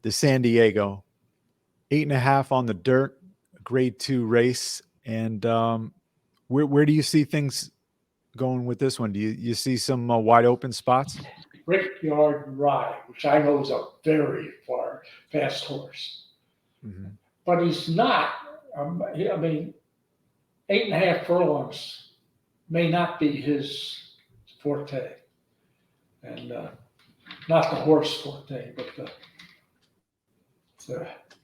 the San Diego, 8.5 on the dirt, grade 2 race. And where do you see things going with this one? Do you see some wide open spots? Brickyard Rye, which I know is a very fast horse, Mm-hmm. but he's not. I mean, 8.5 furlongs may not be his forte, and not the horse forte, but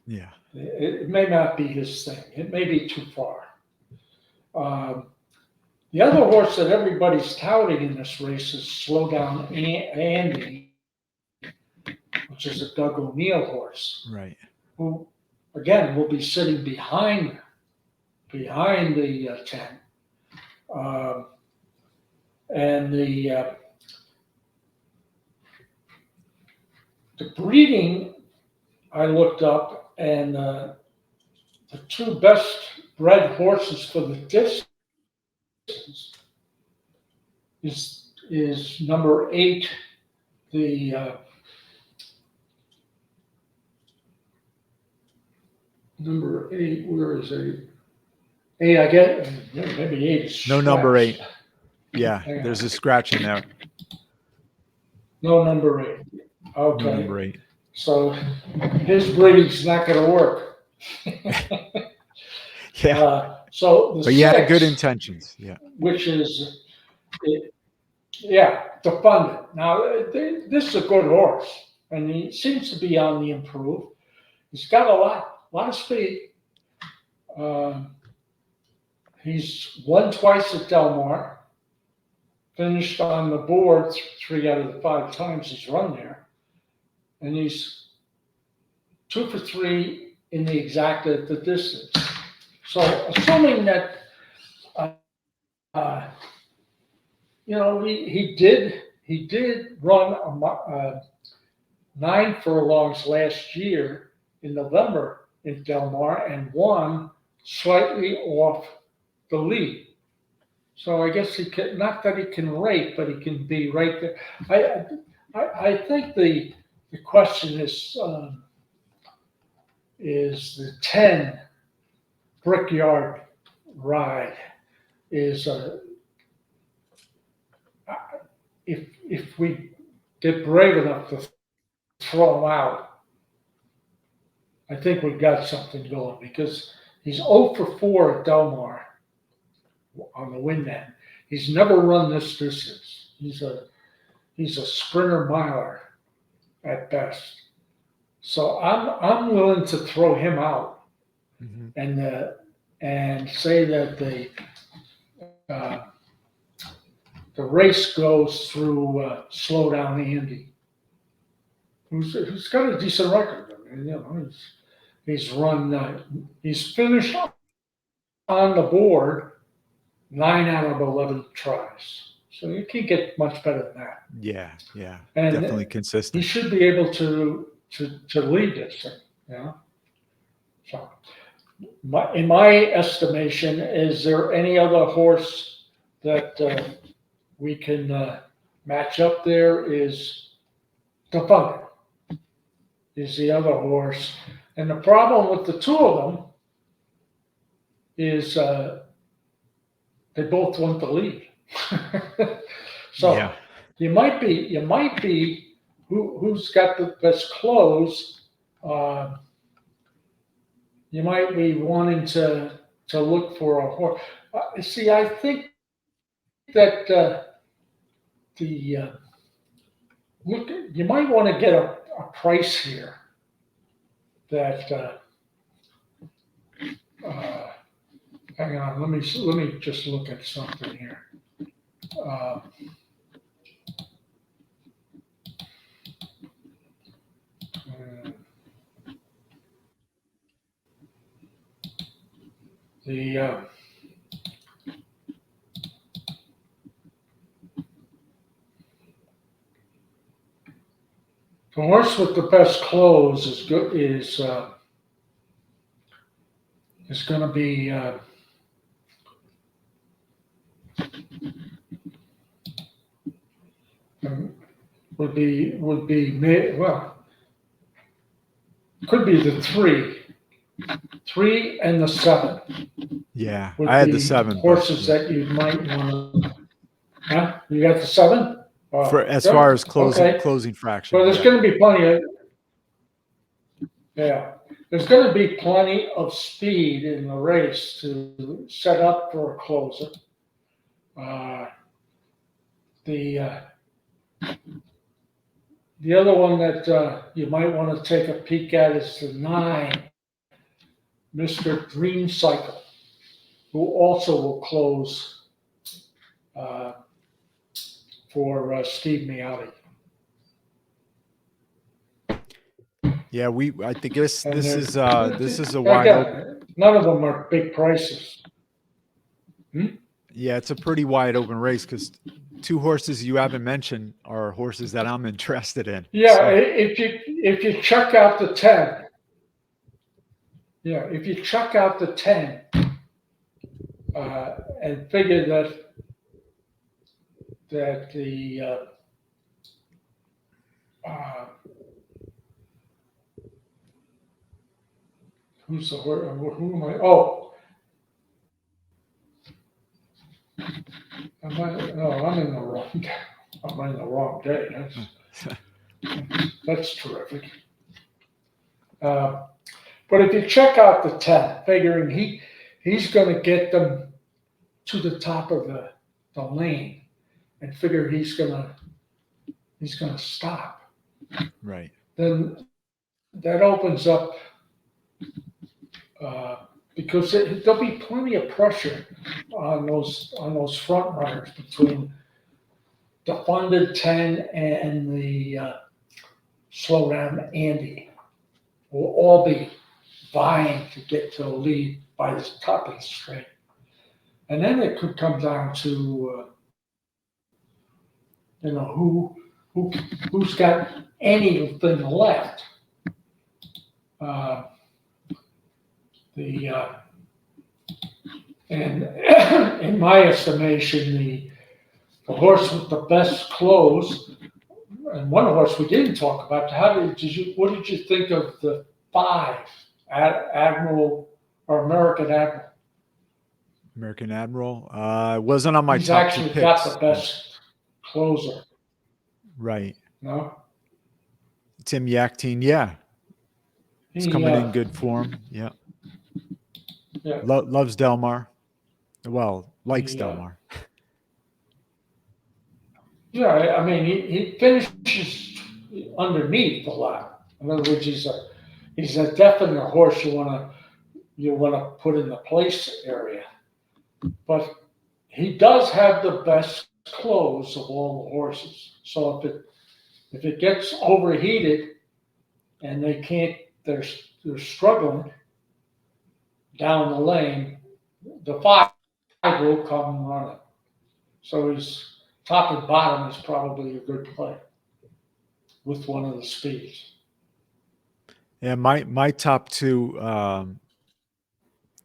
Yeah. it may not be his thing. It may be too far. The other horse that everybody's touting in this race is Slow Down Andy, which is a Doug O'Neill horse, Right. who again will be sitting behind the tent, and the breeding I looked up, and the two best bred horses for the distance is number 8, the number 8. Where is 8? 8, I get maybe 8 is No scratched. number 8. Yeah, there's a scratch in there. No number 8. Okay. No number 8. So his breeding's not going to work. Yeah. So the but you 6, had good intentions. Yeah. which is, to fund it. Now, this is a good horse, and he seems to be on the improve. He's got a lot of speed. He's won twice at Del Mar, finished on the board 3 out of the 5 times he's run there, and he's 2 for 3 in the exact at the distance. So, assuming that, he did run 9 furlongs last year in November in Del Mar and won slightly off the lead. So I guess he can, not that he can rate, but he can be right there. I think the question is the 10 Brickyard Ride is if we get brave enough to throw him out, I think we've got something going, because he's 0 for 4 at Del Mar on the win end. He's never run this distance. He's a sprinter miler at best. So I'm willing to throw him out, mm-hmm. and say that the race goes through Slow Down Andy, who's got a decent record. I mean, he's run, he's finished on the board 9 out of 11 tries. So you can't get much better than that. Yeah, and definitely consistent. He should be able to lead this thing, So, in my estimation, is there any other horse that we can match up there? Is the Thunder is the other horse, and the problem with the two of them is they both want the lead. So yeah. you might be who's got the best clothes. You might be wanting to look for a horse. See, I think that you might want to get a price here that. Hang on, let me just look at something here. The horse with the best clothes is going to be would be well. could be the 3 and the 7 Yeah, would I had the be 7, but horses that you might want to. Huh? You got the 7? for Oh, as far good. as Okay. closing fraction, Well, there's yeah. going to be plenty of, yeah, there's going to be plenty of speed in the race to set up for a closer. The the other one that you might want to take a peek at is the 9, Mr. Dream Cycle, who also will close uh, for Steve Miotti. Yeah, I think this And this is a wide open. again, none of them are big prices. Yeah, it's a pretty wide open race because 2 horses you haven't mentioned are horses that I'm interested in. Yeah, So if you check out the 10, yeah, if you check out the 10 and figure that the who's the horse? Who am I? Oh, no, I'm in the wrong day. I'm in the wrong day. That's terrific. But if you check out the 10, figuring he's going to get them to the top of the lane, and figure he's going to stop, right. then that opens up because there'll be plenty of pressure on those front runners between the funded 10 and the slow down Andy. Will all be vying to get to the lead by the top of the straight. And then it could come down to who's got anything left. And in my estimation, the horse with the best close, and one horse we didn't talk about. What did you think of the 5 Admiral or American Admiral? American Admiral. It wasn't on my He's top 2 actually picks. got the best closer. Right. No, Tim Yaktine, yeah. It's coming in good form. Yeah. Yeah. Loves Delmar. Well, likes Delmar. Yeah, I mean, he finishes underneath a lot. In other words, he's a definite horse you want to put in the place area. But he does have the best close of all the horses. So if it gets overheated and they're struggling down the lane, the 5 will come running. So his top and bottom is probably a good play with one of the speeds. Yeah, my top 2,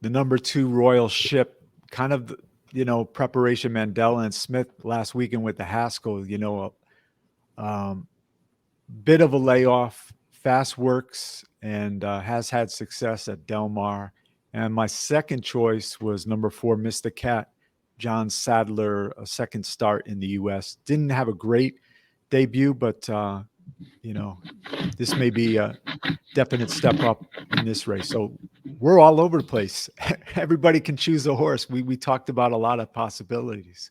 the number 2 Royal Ship, kind of, preparation Mandela and Smith last weekend with the Haskell, bit of a layoff, fast works, and has had success at Delmar. And my second choice was number 4, Mr. Cat, John Sadler, a second start in the U.S. Didn't have a great debut, but, this may be a definite step up in this race. So we're all over the place. Everybody can choose a horse. We talked about a lot of possibilities.